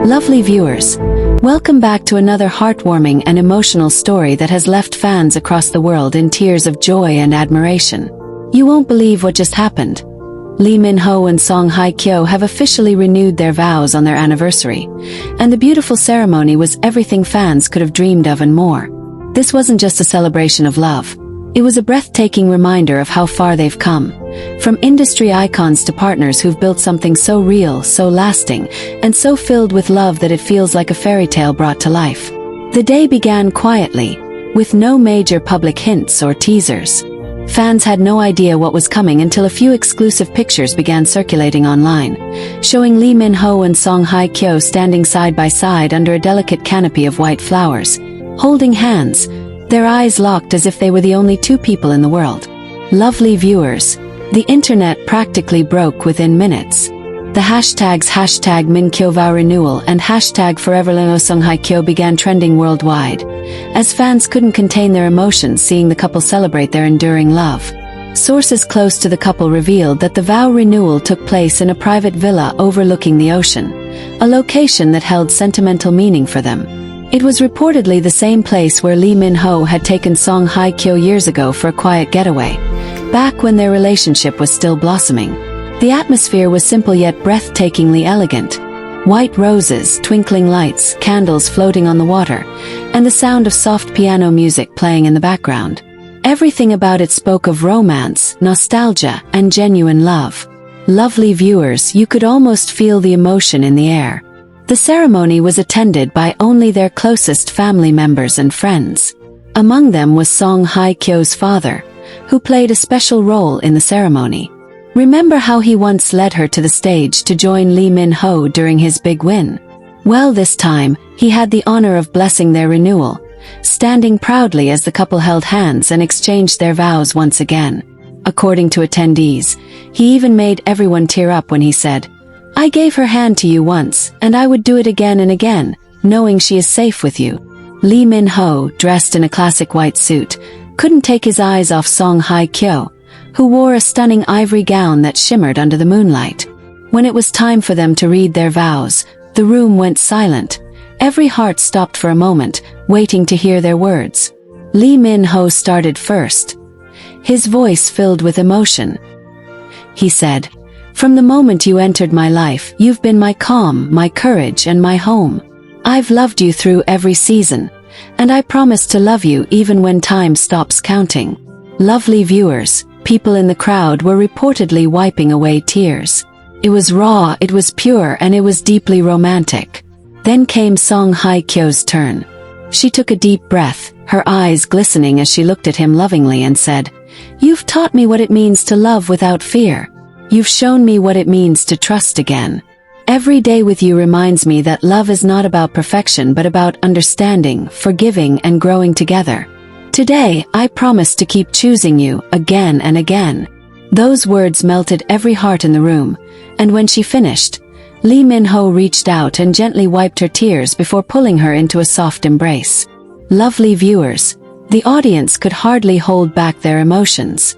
Lovely viewers, welcome back to another heartwarming and emotional story that has left fans across the world in tears of joy and admiration. You won't believe what just happened. Lee Min-ho and Hye Kyo have officially renewed their vows on their anniversary, and the beautiful ceremony was everything fans could have dreamed of and more. This wasn't just a celebration of love. It was a breathtaking reminder of how far they've come. From industry icons to partners who've built something so real, so lasting, and so filled with love that it feels like a fairy tale brought to life. The day began quietly, with no major public hints or teasers. Fans had no idea what was coming until a few exclusive pictures began circulating online, showing Lee Min-ho and Hye Kyo standing side by side under a delicate canopy of white flowers, holding hands, their eyes locked as if they were the only two people in the world. Lovely viewers, the internet practically broke within minutes. The hashtags #MinKyoVow_renewal and #ForeverLeoSungHyeKyo began trending worldwide, as fans couldn't contain their emotions seeing the couple celebrate their enduring love. Sources close to the couple revealed that the vow renewal took place in a private villa overlooking the ocean, a location that held sentimental meaning for them. It was reportedly the same place where Lee Min-ho had taken Hye Kyo years ago for a quiet getaway, back when their relationship was still blossoming. The atmosphere was simple yet breathtakingly elegant. White roses, twinkling lights, candles floating on the water, and the sound of soft piano music playing in the background. Everything about it spoke of romance, nostalgia, and genuine love. Lovely viewers, you could almost feel the emotion in the air. The ceremony was attended by only their closest family members and friends. Among them was Hye Kyo's father, who played a special role in the ceremony. Remember how he once led her to the stage to join Lee Min-ho during his big win? Well, this time, he had the honor of blessing their renewal, standing proudly as the couple held hands and exchanged their vows once again. According to attendees, he even made everyone tear up when he said, "I gave her hand to you once, and I would do it again and again, knowing she is safe with you." Lee Min-ho, dressed in a classic white suit, couldn't take his eyes off Hye Kyo, who wore a stunning ivory gown that shimmered under the moonlight. When it was time for them to read their vows, the room went silent. Every heart stopped for a moment, waiting to hear their words. Lee Min-ho started first, his voice filled with emotion. He said, "From the moment you entered my life, you've been my calm, my courage, and my home. I've loved you through every season, and I promise to love you even when time stops counting." Lovely viewers, people in the crowd were reportedly wiping away tears. It was raw, it was pure, and it was deeply romantic. Then came Hye Kyo's turn. She took a deep breath, her eyes glistening as she looked at him lovingly and said, "You've taught me what it means to love without fear. You've shown me what it means to trust again. Every day with you reminds me that love is not about perfection but about understanding, forgiving, and growing together. Today, I promise to keep choosing you, again and again." Those words melted every heart in the room, and when she finished, Lee Min-ho reached out and gently wiped her tears before pulling her into a soft embrace. Lovely viewers, the audience could hardly hold back their emotions.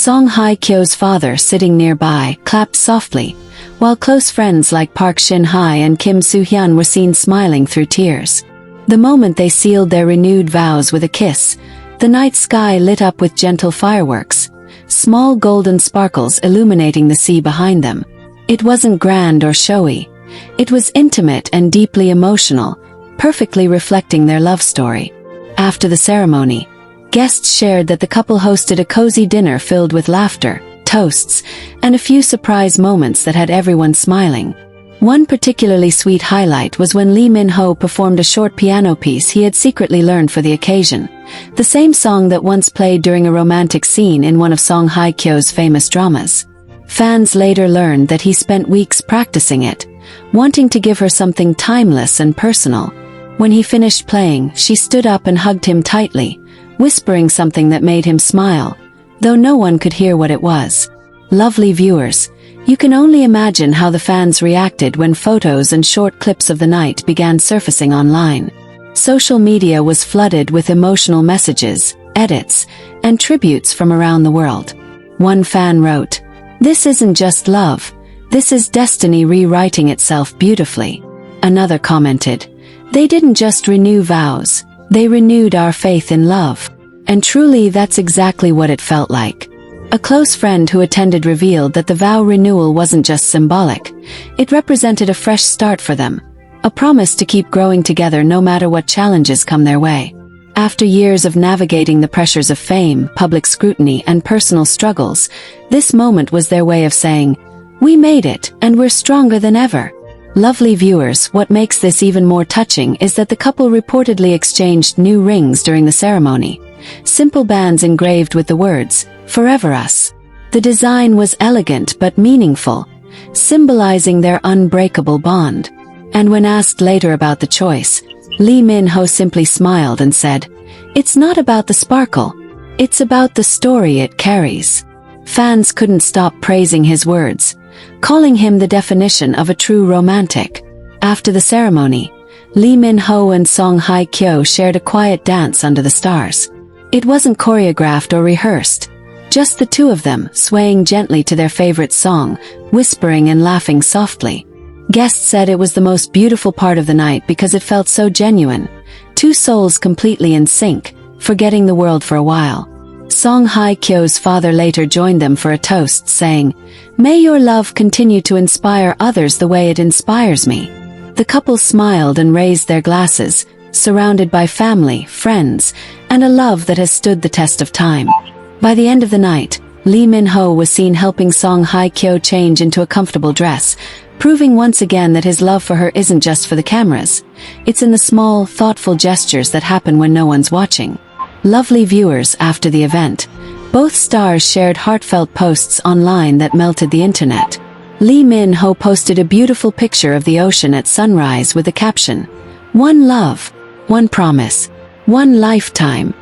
Hye Kyo's father, sitting nearby, clapped softly, while close friends like Park Shin-hye and Kim Soo-hyun were seen smiling through tears. The moment they sealed their renewed vows with a kiss, the night sky lit up with gentle fireworks, small golden sparkles illuminating the sea behind them. It wasn't grand or showy. It was intimate and deeply emotional, perfectly reflecting their love story. After the ceremony, guests shared that the couple hosted a cozy dinner filled with laughter, toasts, and a few surprise moments that had everyone smiling. One particularly sweet highlight was when Lee Min-ho performed a short piano piece he had secretly learned for the occasion, the same song that once played during a romantic scene in one of Hye Kyo's famous dramas. Fans later learned that he spent weeks practicing it, wanting to give her something timeless and personal. When he finished playing, she stood up and hugged him tightly, whispering something that made him smile, though no one could hear what it was. Lovely viewers, you can only imagine how the fans reacted when photos and short clips of the night began surfacing online. Social media was flooded with emotional messages, edits, and tributes from around the world. One fan wrote, "This isn't just love, this is destiny rewriting itself beautifully." Another commented, "They didn't just renew vows, they renewed our faith in love." And truly that's exactly what it felt like. A close friend who attended revealed that the vow renewal wasn't just symbolic, it represented a fresh start for them, a promise to keep growing together no matter what challenges come their way. After years of navigating the pressures of fame, public scrutiny, and personal struggles, this moment was their way of saying, "We made it, and we're stronger than ever." Lovely viewers, what makes this even more touching is that the couple reportedly exchanged new rings during the ceremony. Simple bands engraved with the words, "Forever Us." The design was elegant but meaningful, symbolizing their unbreakable bond. And when asked later about the choice, Lee Min-ho simply smiled and said, "It's not about the sparkle, it's about the story it carries." Fans couldn't stop praising his words, calling him the definition of a true romantic. After the ceremony, Lee Min-ho and Hye Kyo shared a quiet dance under the stars. It wasn't choreographed or rehearsed, just the two of them swaying gently to their favorite song, whispering and laughing softly. Guests said it was the most beautiful part of the night because it felt so genuine, two souls completely in sync, forgetting the world for a while. Hye Kyo's father later joined them for a toast, saying, "May your love continue to inspire others the way it inspires me." The couple smiled and raised their glasses, surrounded by family, friends, and a love that has stood the test of time. By the end of the night, Lee Min-ho was seen helping Hye Kyo change into a comfortable dress, proving once again that his love for her isn't just for the cameras. It's in the small, thoughtful gestures that happen when no one's watching. Lovely viewers, after the event, both stars shared heartfelt posts online that melted the internet. Lee Min-ho posted a beautiful picture of the ocean at sunrise with the caption, "One love, one promise, one lifetime."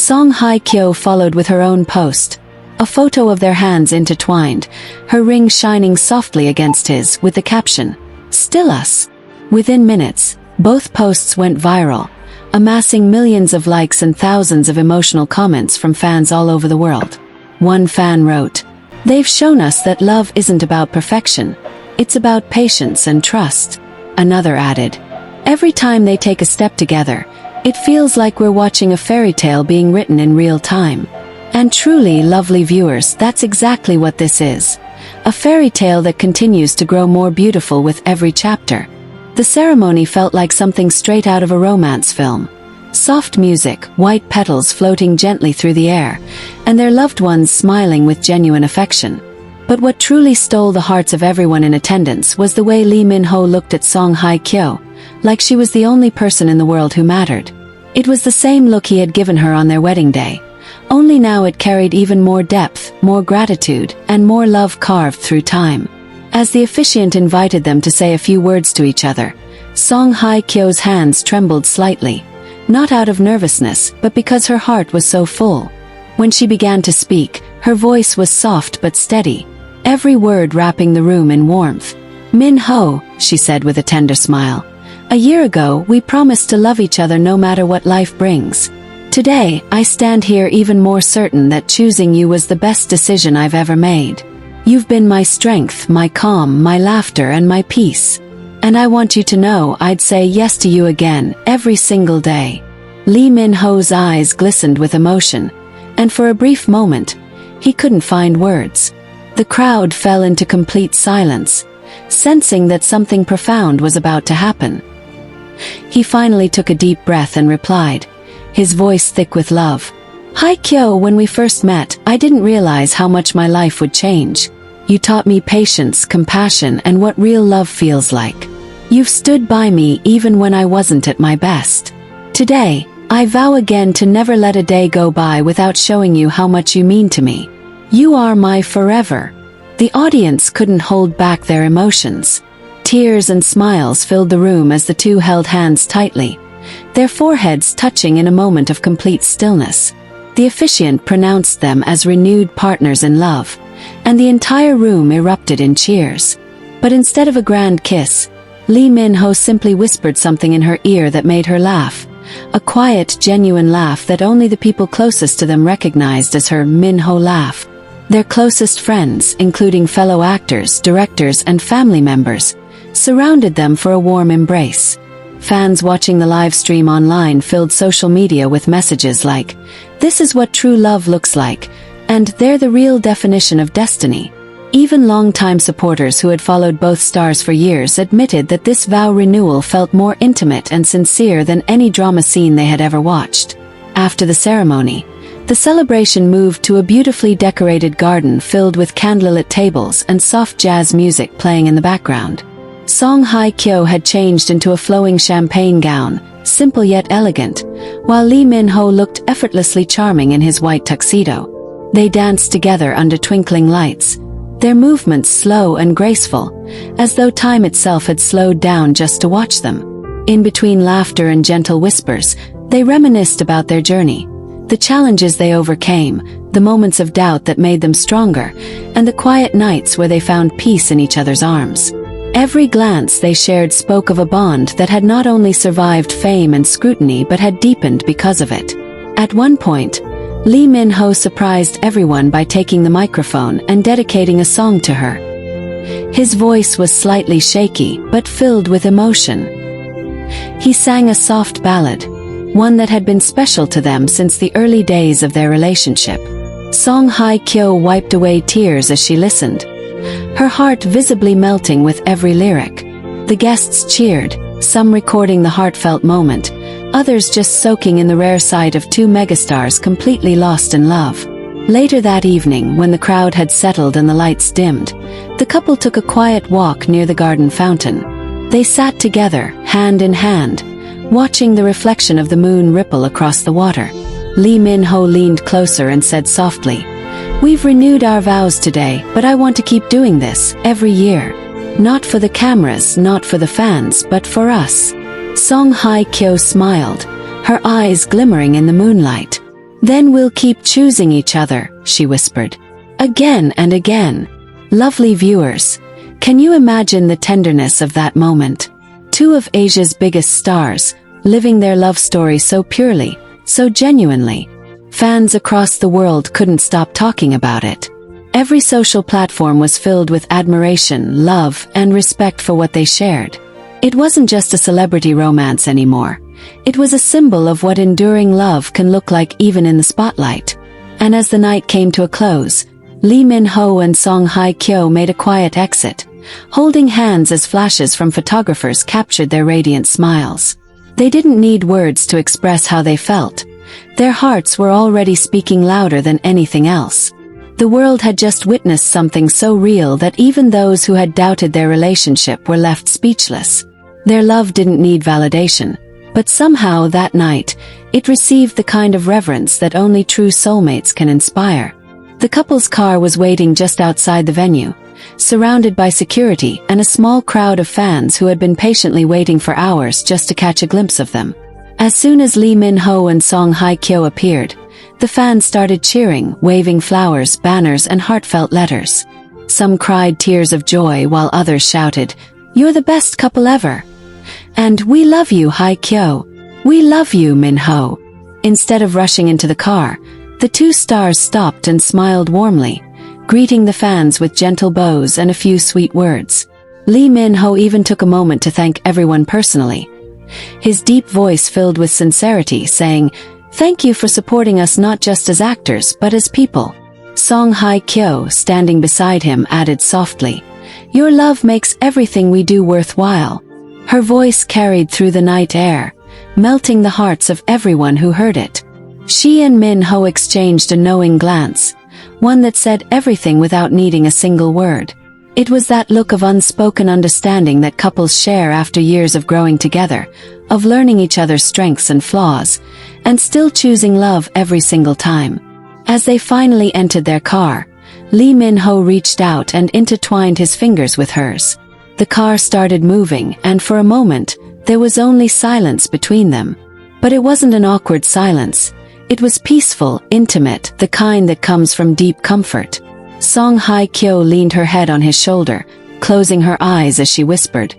Hye Kyo followed with her own post, a photo of their hands intertwined, her ring shining softly against his, with the caption, "Still us." Within minutes, both posts went viral, amassing millions of likes and thousands of emotional comments from fans all over the world. One fan wrote, "They've shown us that love isn't about perfection, it's about patience and trust." Another added, "Every time they take a step together, it feels like we're watching a fairy tale being written in real time." And truly, lovely viewers, that's exactly what this is. A fairy tale that continues to grow more beautiful with every chapter. The ceremony felt like something straight out of a romance film. Soft music, white petals floating gently through the air, and their loved ones smiling with genuine affection. But what truly stole the hearts of everyone in attendance was the way Lee Min-ho looked at Hye Kyo, like she was the only person in the world who mattered. It was the same look he had given her on their wedding day. Only now it carried even more depth, more gratitude, and more love carved through time. As the officiant invited them to say a few words to each other, Hye Kyo's hands trembled slightly, not out of nervousness, but because her heart was so full. When she began to speak, her voice was soft but steady, every word wrapping the room in warmth. "Min-ho," she said with a tender smile, "a year ago we promised to love each other no matter what life brings. Today, I stand here even more certain that choosing you was the best decision I've ever made. You've been my strength, my calm, my laughter, and my peace. And I want you to know I'd say yes to you again, every single day." Lee Min-ho's eyes glistened with emotion, and for a brief moment, he couldn't find words. The crowd fell into complete silence, sensing that something profound was about to happen. He finally took a deep breath and replied, his voice thick with love, "Hye Kyo, when we first met, I didn't realize how much my life would change. You taught me patience, compassion, and what real love feels like. You've stood by me even when I wasn't at my best. Today, I vow again to never let a day go by without showing you how much you mean to me. You are my forever." The audience couldn't hold back their emotions. Tears and smiles filled the room as the two held hands tightly, their foreheads touching in a moment of complete stillness. The officiant pronounced them as renewed partners in love, and the entire room erupted in cheers. But instead of a grand kiss, Lee Min-ho simply whispered something in her ear that made her laugh, a quiet, genuine laugh that only the people closest to them recognized as her Min-ho laugh. Their closest friends, including fellow actors, directors, and family members, surrounded them for a warm embrace. Fans watching the live stream online filled social media with messages like, "This is what true love looks like," and "They're the real definition of destiny." Even longtime supporters who had followed both stars for years admitted that this vow renewal felt more intimate and sincere than any drama scene they had ever watched. After the ceremony, the celebration moved to a beautifully decorated garden filled with candlelit tables and soft jazz music playing in the background. Song Hye Kyo had changed into a flowing champagne gown, simple yet elegant, while Lee Min-ho looked effortlessly charming in his white tuxedo. They danced together under twinkling lights, their movements slow and graceful, as though time itself had slowed down just to watch them. In between laughter and gentle whispers, they reminisced about their journey, the challenges they overcame, the moments of doubt that made them stronger, and the quiet nights where they found peace in each other's arms. Every glance they shared spoke of a bond that had not only survived fame and scrutiny but had deepened because of it. At one point, Lee Min-ho surprised everyone by taking the microphone and dedicating a song to her. His voice was slightly shaky but filled with emotion. He sang a soft ballad, one that had been special to them since the early days of their relationship. Song Hye Kyo wiped away tears as she listened, her heart visibly melting with every lyric. The guests cheered, some recording the heartfelt moment, others just soaking in the rare sight of two megastars completely lost in love. Later that evening, when the crowd had settled and the lights dimmed, the couple took a quiet walk near the garden fountain. They sat together, hand in hand, watching the reflection of the moon ripple across the water. Lee Min-ho leaned closer and said softly, "We've renewed our vows today, but I want to keep doing this, every year. Not for the cameras, not for the fans, but for us." Song Hye Kyo smiled, her eyes glimmering in the moonlight. "Then we'll keep choosing each other," she whispered. Again and again. Lovely viewers, can you imagine the tenderness of that moment? Two of Asia's biggest stars, living their love story so purely, so genuinely. Fans across the world couldn't stop talking about it. Every social platform was filled with admiration, love, and respect for what they shared. It wasn't just a celebrity romance anymore. It was a symbol of what enduring love can look like even in the spotlight. And as the night came to a close, Lee Min-ho and Song Hye Kyo made a quiet exit, holding hands as flashes from photographers captured their radiant smiles. They didn't need words to express how they felt. Their hearts were already speaking louder than anything else. The world had just witnessed something so real that even those who had doubted their relationship were left speechless. Their love didn't need validation, but somehow that night, it received the kind of reverence that only true soulmates can inspire. The couple's car was waiting just outside the venue, surrounded by security and a small crowd of fans who had been patiently waiting for hours just to catch a glimpse of them. As soon as Lee Min-ho and Song Hye Kyo appeared, the fans started cheering, waving flowers, banners, and heartfelt letters. Some cried tears of joy while others shouted, "You're the best couple ever!" And "We love you, Hye Kyo! We love you, Min-ho!" Instead of rushing into the car, the two stars stopped and smiled warmly, greeting the fans with gentle bows and a few sweet words. Lee Min-ho even took a moment to thank everyone personally, his deep voice filled with sincerity, saying, "Thank you for supporting us not just as actors but as people." Song Hye Kyo, standing beside him, added softly, "Your love makes everything we do worthwhile." Her voice carried through the night air, melting the hearts of everyone who heard it. She and Min-ho exchanged a knowing glance, one that said everything without needing a single word. It was that look of unspoken understanding that couples share after years of growing together, of learning each other's strengths and flaws, and still choosing love every single time. As they finally entered their car, Lee Min-ho reached out and intertwined his fingers with hers. The car started moving, and for a moment, there was only silence between them. But it wasn't an awkward silence. It was peaceful, intimate, the kind that comes from deep comfort. Song Hye Kyo leaned her head on his shoulder, closing her eyes as she whispered,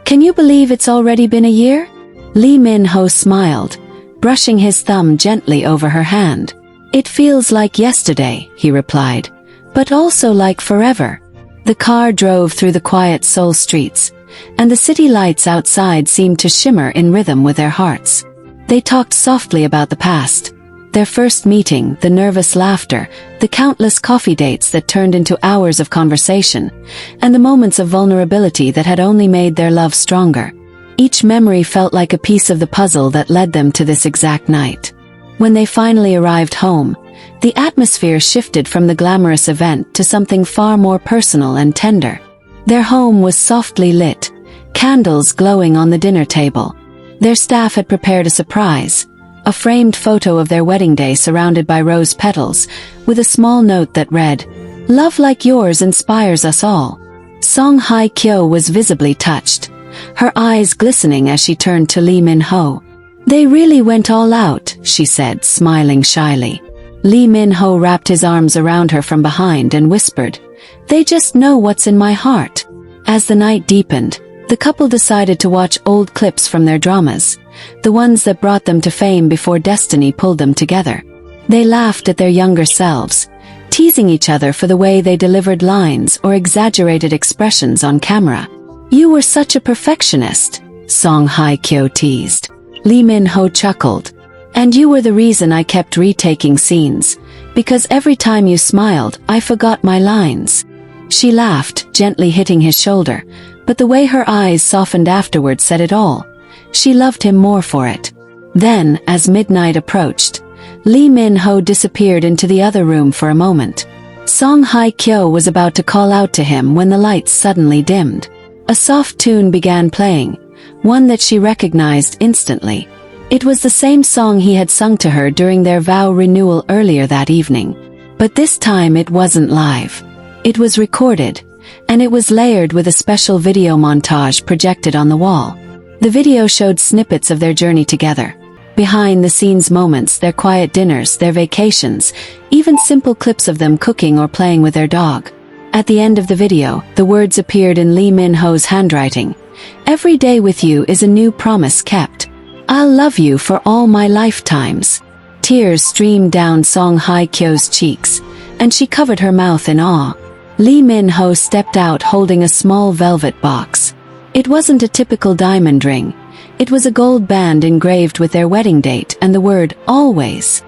"Can you believe it's already been a year?" Lee Min-ho smiled, brushing his thumb gently over her hand. "It feels like yesterday," he replied, "but also like forever." The car drove through the quiet Seoul streets, and the city lights outside seemed to shimmer in rhythm with their hearts. They talked softly about the past. Their first meeting, the nervous laughter, the countless coffee dates that turned into hours of conversation, and the moments of vulnerability that had only made their love stronger. Each memory felt like a piece of the puzzle that led them to this exact night. When they finally arrived home, the atmosphere shifted from the glamorous event to something far more personal and tender. Their home was softly lit, candles glowing on the dinner table. Their staff had prepared a surprise, a framed photo of their wedding day surrounded by rose petals, with a small note that read, "Love like yours inspires us all." Song Hye Kyo was visibly touched, her eyes glistening as she turned to Lee Min-ho. "They really went all out," she said, smiling shyly. Lee Min-ho wrapped his arms around her from behind and whispered, "They just know what's in my heart." As the night deepened, the couple decided to watch old clips from their dramas, the ones that brought them to fame before destiny pulled them together. They laughed at their younger selves, teasing each other for the way they delivered lines or exaggerated expressions on camera. "You were such a perfectionist," Song Hye Kyo teased. Lee Min-ho chuckled. "And you were the reason I kept retaking scenes, because every time you smiled, I forgot my lines." She laughed, gently hitting his shoulder, but the way her eyes softened afterward said it all. She loved him more for it. Then, as midnight approached, Lee Min-ho disappeared into the other room for a moment. Song Hye Kyo was about to call out to him when the lights suddenly dimmed. A soft tune began playing, one that she recognized instantly. It was the same song he had sung to her during their vow renewal earlier that evening. But this time it wasn't live. It was recorded, and it was layered with a special video montage projected on the wall. The video showed snippets of their journey together. Behind-the-scenes moments, their quiet dinners, their vacations, even simple clips of them cooking or playing with their dog. At the end of the video, the words appeared in Lee Min-ho's handwriting. "Every day with you is a new promise kept. I'll love you for all my lifetimes." Tears streamed down Song Hye Kyo's cheeks, and she covered her mouth in awe. Lee Min-ho stepped out holding a small velvet box. It wasn't a typical diamond ring. It was a gold band engraved with their wedding date and the word, "Always."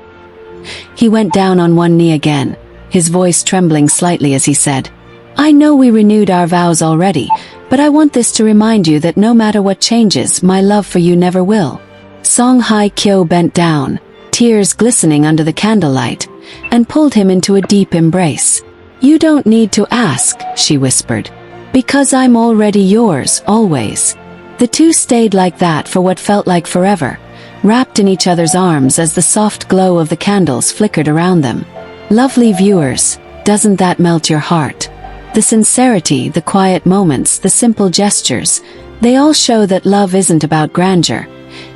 He went down on one knee again, his voice trembling slightly as he said, "I know we renewed our vows already, but I want this to remind you that no matter what changes, my love for you never will." Song Hye Kyo bent down, tears glistening under the candlelight, and pulled him into a deep embrace. "You don't need to ask," she whispered, "because I'm already yours, always." The two stayed like that for what felt like forever, wrapped in each other's arms as the soft glow of the candles flickered around them. Lovely viewers, doesn't that melt your heart? The sincerity, the quiet moments, the simple gestures, they all show that love isn't about grandeur.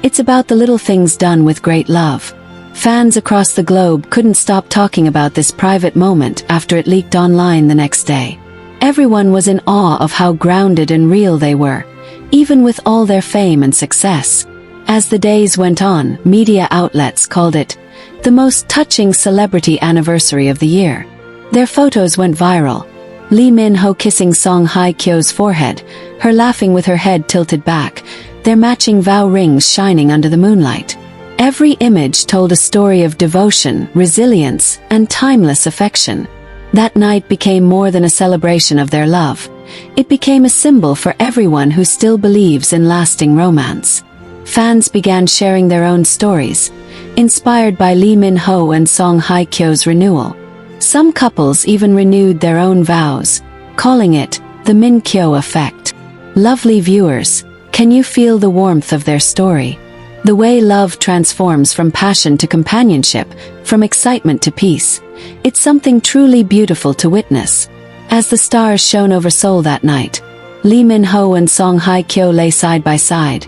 It's about the little things done with great love. Fans across the globe couldn't stop talking about this private moment after it leaked online the next day. Everyone was in awe of how grounded and real they were, even with all their fame and success. As the days went on, media outlets called it the most touching celebrity anniversary of the year. Their photos went viral. Lee Min-ho kissing Song Hye Kyo's forehead, her laughing with her head tilted back, their matching vow rings shining under the moonlight. Every image told a story of devotion, resilience, and timeless affection. That night became more than a celebration of their love. It became a symbol for everyone who still believes in lasting romance. Fans began sharing their own stories, inspired by Lee Min-ho and Song Hye Kyo's renewal. Some couples even renewed their own vows, calling it the Min-kyo effect. Lovely viewers, can you feel the warmth of their story? The way love transforms from passion to companionship, from excitement to peace. It's something truly beautiful to witness. As the stars shone over Seoul that night, Lee Min-ho and Song Hye Kyo lay side by side,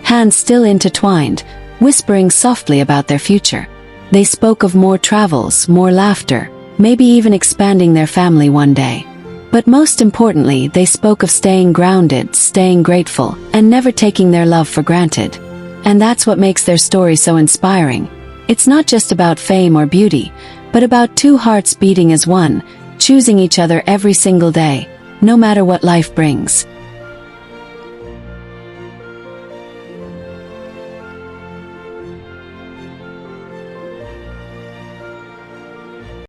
hands still intertwined, whispering softly about their future. They spoke of more travels, more laughter, maybe even expanding their family one day. But most importantly, they spoke of staying grounded, staying grateful, and never taking their love for granted. And that's what makes their story so inspiring. It's not just about fame or beauty, but about two hearts beating as one, choosing each other every single day, no matter what life brings.